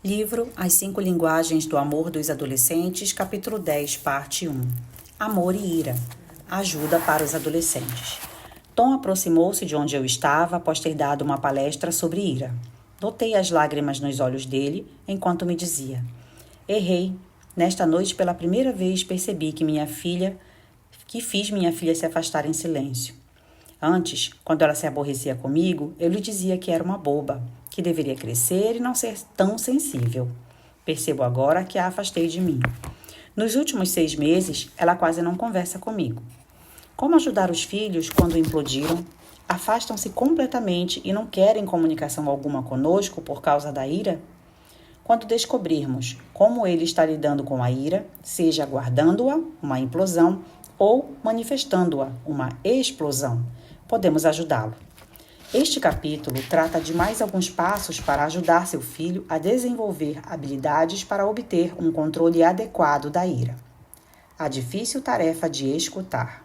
Livro As 5 Linguagens do Amor dos Adolescentes, capítulo 10, parte 1. Amor e ira. Ajuda para os adolescentes. Tom aproximou-se de onde eu estava após ter dado uma palestra sobre ira. Notei as lágrimas nos olhos dele enquanto me dizia: errei. Nesta noite, pela primeira vez, percebi que fiz minha filha se afastar em silêncio. Antes, quando ela se aborrecia comigo, eu lhe dizia que era uma boba, que deveria crescer e não ser tão sensível. Percebo agora que a afastei de mim. Nos últimos 6 meses, ela quase não conversa comigo. Como ajudar os filhos quando implodiram? Afastam-se completamente e não querem comunicação alguma conosco por causa da ira? Quando descobrirmos como ele está lidando com a ira, seja guardando-a, uma implosão, ou manifestando-a, uma explosão, podemos ajudá-lo. Este capítulo trata de mais alguns passos para ajudar seu filho a desenvolver habilidades para obter um controle adequado da ira. A difícil tarefa de escutar.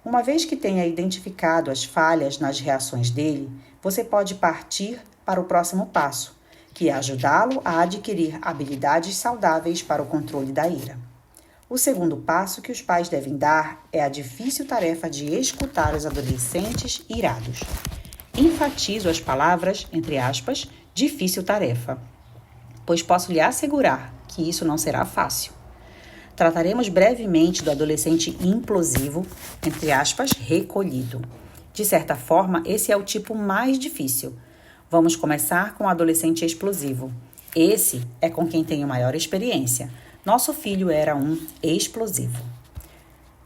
Uma vez que tenha identificado as falhas nas reações dele, você pode partir para o próximo passo, que é ajudá-lo a adquirir habilidades saudáveis para o controle da ira. O segundo passo que os pais devem dar é a difícil tarefa de escutar os adolescentes irados. Enfatizo as palavras, entre aspas, difícil tarefa, pois posso lhe assegurar que isso não será fácil. Trataremos brevemente do adolescente implosivo, entre aspas, recolhido. De certa forma, esse é o tipo mais difícil. Vamos começar com o adolescente explosivo. Esse é com quem tenho maior experiência. Nosso filho era um explosivo.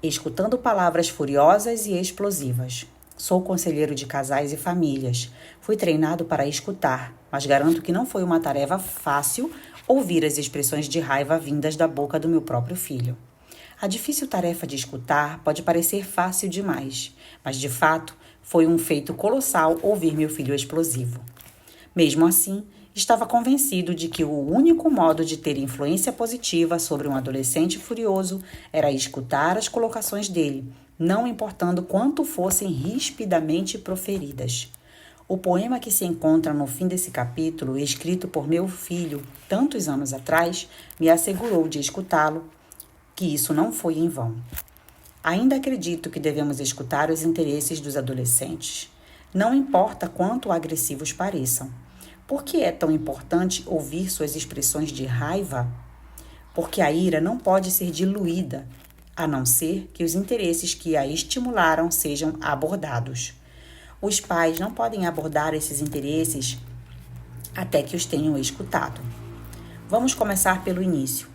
Escutando palavras furiosas e explosivas. Sou conselheiro de casais e famílias. Fui treinado para escutar, mas garanto que não foi uma tarefa fácil ouvir as expressões de raiva vindas da boca do meu próprio filho. A difícil tarefa de escutar pode parecer fácil demais, mas de fato foi um feito colossal ouvir meu filho explosivo. Mesmo assim, estava convencido de que o único modo de ter influência positiva sobre um adolescente furioso era escutar as colocações dele, não importando quanto fossem rispidamente proferidas. O poema que se encontra no fim desse capítulo, escrito por meu filho tantos anos atrás, me assegurou de escutá-lo, que isso não foi em vão. Ainda acredito que devemos escutar os interesses dos adolescentes. Não importa quanto agressivos pareçam. Por que é tão importante ouvir suas expressões de raiva? Porque a ira não pode ser diluída, a não ser que os interesses que a estimularam sejam abordados. Os pais não podem abordar esses interesses até que os tenham escutado. Vamos começar pelo início.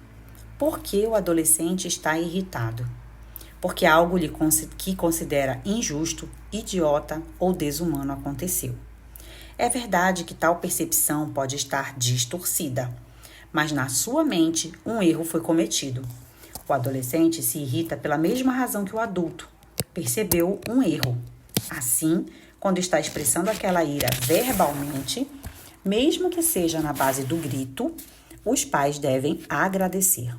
Por que o adolescente está irritado? Porque algo que considera injusto, idiota ou desumano aconteceu. É verdade que tal percepção pode estar distorcida, mas na sua mente um erro foi cometido. O adolescente se irrita pela mesma razão que o adulto. Percebeu um erro. Assim, quando está expressando aquela ira verbalmente, mesmo que seja na base do grito, os pais devem agradecer.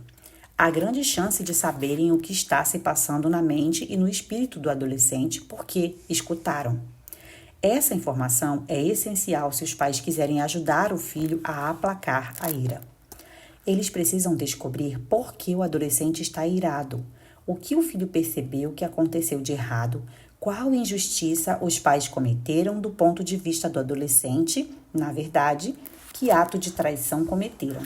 Há grande chance de saberem o que está se passando na mente e no espírito do adolescente porque escutaram. Essa informação é essencial se os pais quiserem ajudar o filho a aplacar a ira. Eles precisam descobrir por que o adolescente está irado, o que o filho percebeu que aconteceu de errado, qual injustiça os pais cometeram do ponto de vista do adolescente, na verdade, que ato de traição cometeram.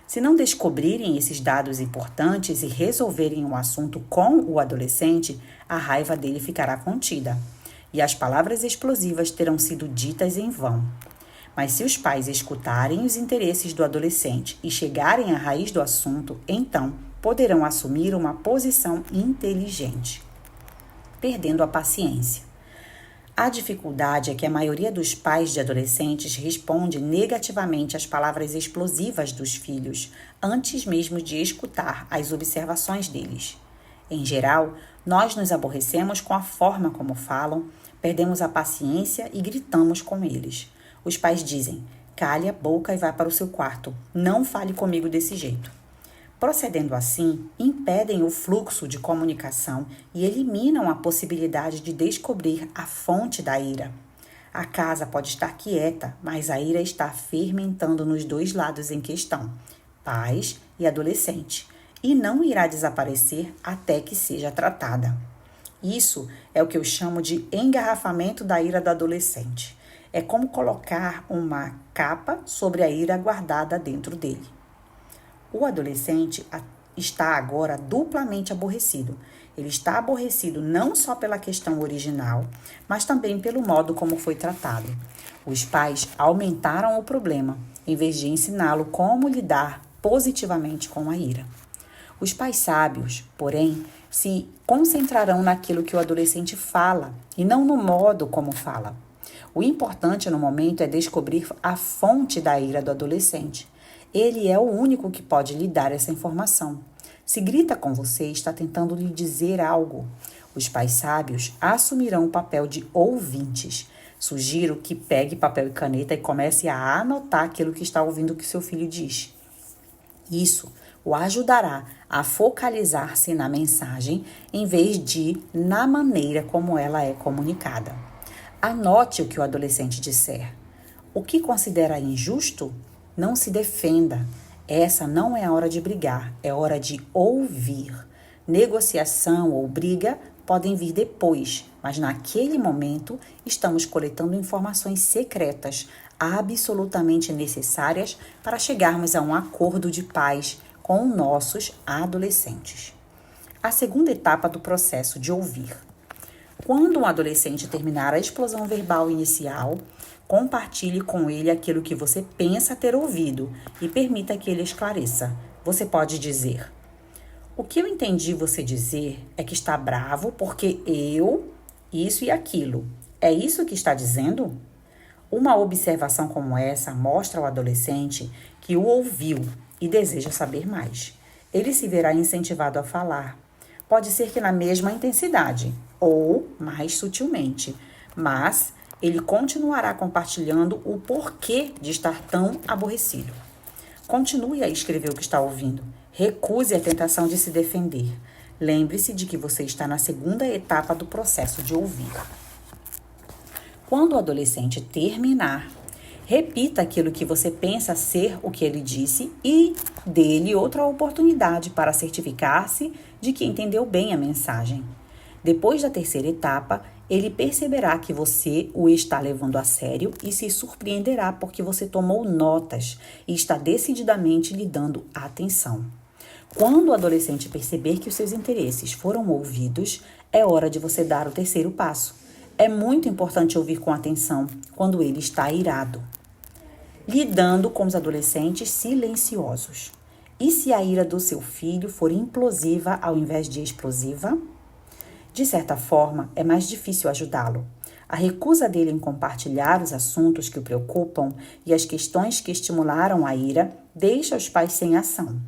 Se não descobrirem esses dados importantes e resolverem o assunto com o adolescente, a raiva dele ficará contida e as palavras explosivas terão sido ditas em vão. Mas se os pais escutarem os interesses do adolescente e chegarem à raiz do assunto, então poderão assumir uma posição inteligente, perdendo a paciência. A dificuldade é que a maioria dos pais de adolescentes responde negativamente às palavras explosivas dos filhos, antes mesmo de escutar as observações deles. Em geral, nós nos aborrecemos com a forma como falam, perdemos a paciência e gritamos com eles. Os pais dizem: cale a boca e vá para o seu quarto, não fale comigo desse jeito. Procedendo assim, impedem o fluxo de comunicação e eliminam a possibilidade de descobrir a fonte da ira. A casa pode estar quieta, mas a ira está fermentando nos dois lados em questão, pais e adolescente, e não irá desaparecer até que seja tratada. Isso é o que eu chamo de engarrafamento da ira do adolescente. É como colocar uma capa sobre a ira guardada dentro dele. O adolescente está agora duplamente aborrecido. Ele está aborrecido não só pela questão original, mas também pelo modo como foi tratado. Os pais aumentaram o problema, em vez de ensiná-lo como lidar positivamente com a ira. Os pais sábios, porém, se concentrarão naquilo que o adolescente fala e não no modo como fala. O importante no momento é descobrir a fonte da ira do adolescente. Ele é o único que pode lhe dar essa informação. Se grita com você, está tentando lhe dizer algo. Os pais sábios assumirão o papel de ouvintes. Sugiro que pegue papel e caneta e comece a anotar aquilo que está ouvindo que seu filho diz. Isso o ajudará a focalizar-se na mensagem em vez de na maneira como ela é comunicada. Anote o que o adolescente disser. O que considera injusto? Não se defenda. Essa não é a hora de brigar, é hora de ouvir. Negociação ou briga podem vir depois, mas naquele momento estamos coletando informações secretas, absolutamente necessárias para chegarmos a um acordo de paz com nossos adolescentes. A segunda etapa do processo de ouvir. Quando um adolescente terminar a explosão verbal inicial, compartilhe com ele aquilo que você pensa ter ouvido e permita que ele esclareça. Você pode dizer: o que eu entendi você dizer é que está bravo porque eu, isso e aquilo. É isso que está dizendo? Uma observação como essa mostra ao adolescente que o ouviu e deseja saber mais. Ele se verá incentivado a falar. Pode ser que na mesma intensidade ou mais sutilmente, mas ele continuará compartilhando o porquê de estar tão aborrecido. Continue a escrever o que está ouvindo. Recuse a tentação de se defender. Lembre-se de que você está na segunda etapa do processo de ouvir. Quando o adolescente terminar, repita aquilo que você pensa ser o que ele disse e dê-lhe outra oportunidade para certificar-se de que entendeu bem a mensagem. Depois da terceira etapa, ele perceberá que você o está levando a sério e se surpreenderá porque você tomou notas e está decididamente lhe dando atenção. Quando o adolescente perceber que os seus interesses foram ouvidos, é hora de você dar o terceiro passo. É muito importante ouvir com atenção quando ele está irado. Lidando com os adolescentes silenciosos. E se a ira do seu filho for implosiva ao invés de explosiva? De certa forma, é mais difícil ajudá-lo. A recusa dele em compartilhar os assuntos que o preocupam e as questões que estimularam a ira deixa os pais sem ação.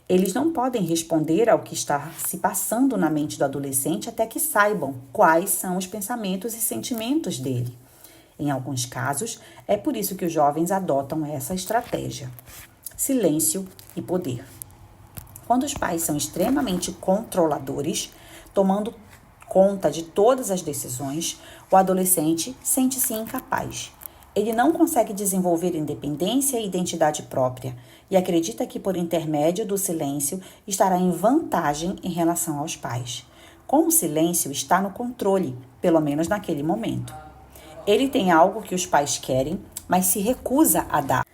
Eles não podem responder ao que está se passando na mente do adolescente até que saibam quais são os pensamentos e sentimentos dele. Em alguns casos, é por isso que os jovens adotam essa estratégia. Silêncio e poder. Quando os pais são extremamente controladores, tomando conta de todas as decisões, o adolescente sente-se incapaz. Ele não consegue desenvolver independência e identidade própria e acredita que, por intermédio do silêncio, estará em vantagem em relação aos pais. Com o silêncio, está no controle, pelo menos naquele momento. Ele tem algo que os pais querem, mas se recusa a dar.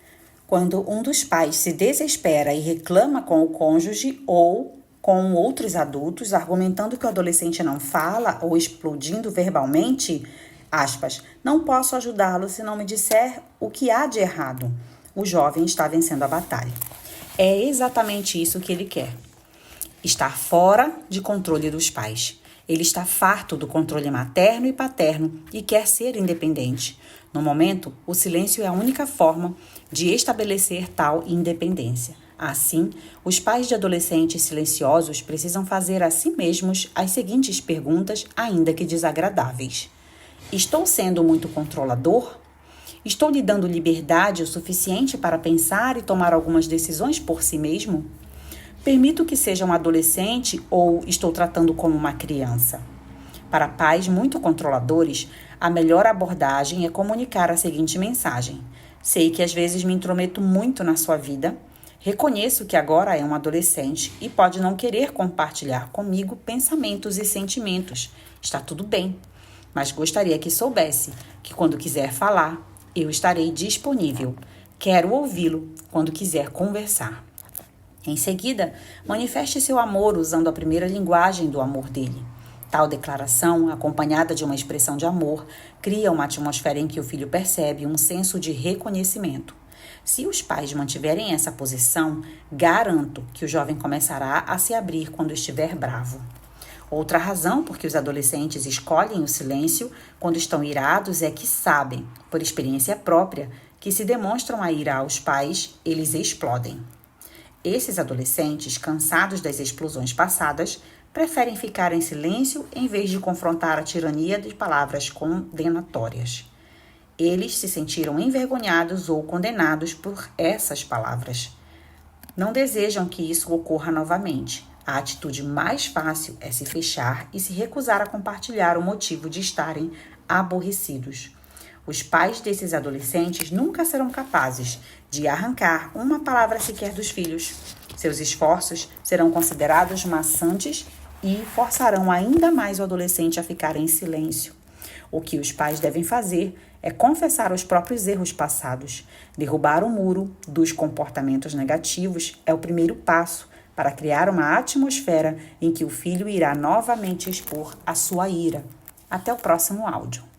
Quando um dos pais se desespera e reclama com o cônjuge ou com outros adultos, argumentando que o adolescente não fala ou explodindo verbalmente, aspas, não posso ajudá-lo se não me disser o que há de errado. O jovem está vencendo a batalha. É exatamente isso que ele quer. Estar fora de controle dos pais. Ele está farto do controle materno e paterno e quer ser independente. No momento, o silêncio é a única forma de estabelecer tal independência. Assim, os pais de adolescentes silenciosos precisam fazer a si mesmos as seguintes perguntas, ainda que desagradáveis. Estou sendo muito controlador? Estou lhe dando liberdade o suficiente para pensar e tomar algumas decisões por si mesmo? Permito que seja um adolescente ou estou tratando como uma criança? Para pais muito controladores, a melhor abordagem é comunicar a seguinte mensagem: sei que às vezes me intrometo muito na sua vida. Reconheço que agora é um adolescente e pode não querer compartilhar comigo pensamentos e sentimentos. Está tudo bem, mas gostaria que soubesse que quando quiser falar, eu estarei disponível. Quero ouvi-lo quando quiser conversar. Em seguida, manifeste seu amor usando a primeira linguagem do amor dele. Tal declaração, acompanhada de uma expressão de amor, cria uma atmosfera em que o filho percebe um senso de reconhecimento. Se os pais mantiverem essa posição, garanto que o jovem começará a se abrir quando estiver bravo. Outra razão por que os adolescentes escolhem o silêncio quando estão irados é que sabem, por experiência própria, que se demonstram a ira aos pais, eles explodem. Esses adolescentes, cansados das explosões passadas, preferem ficar em silêncio em vez de confrontar a tirania de palavras condenatórias. Eles se sentiram envergonhados ou condenados por essas palavras. Não desejam que isso ocorra novamente. A atitude mais fácil é se fechar e se recusar a compartilhar o motivo de estarem aborrecidos. Os pais desses adolescentes nunca serão capazes de arrancar uma palavra sequer dos filhos. Seus esforços serão considerados maçantes e forçarão ainda mais o adolescente a ficar em silêncio. O que os pais devem fazer é confessar os próprios erros passados. Derrubar o muro dos comportamentos negativos é o primeiro passo para criar uma atmosfera em que o filho irá novamente expor a sua ira. Até o próximo áudio.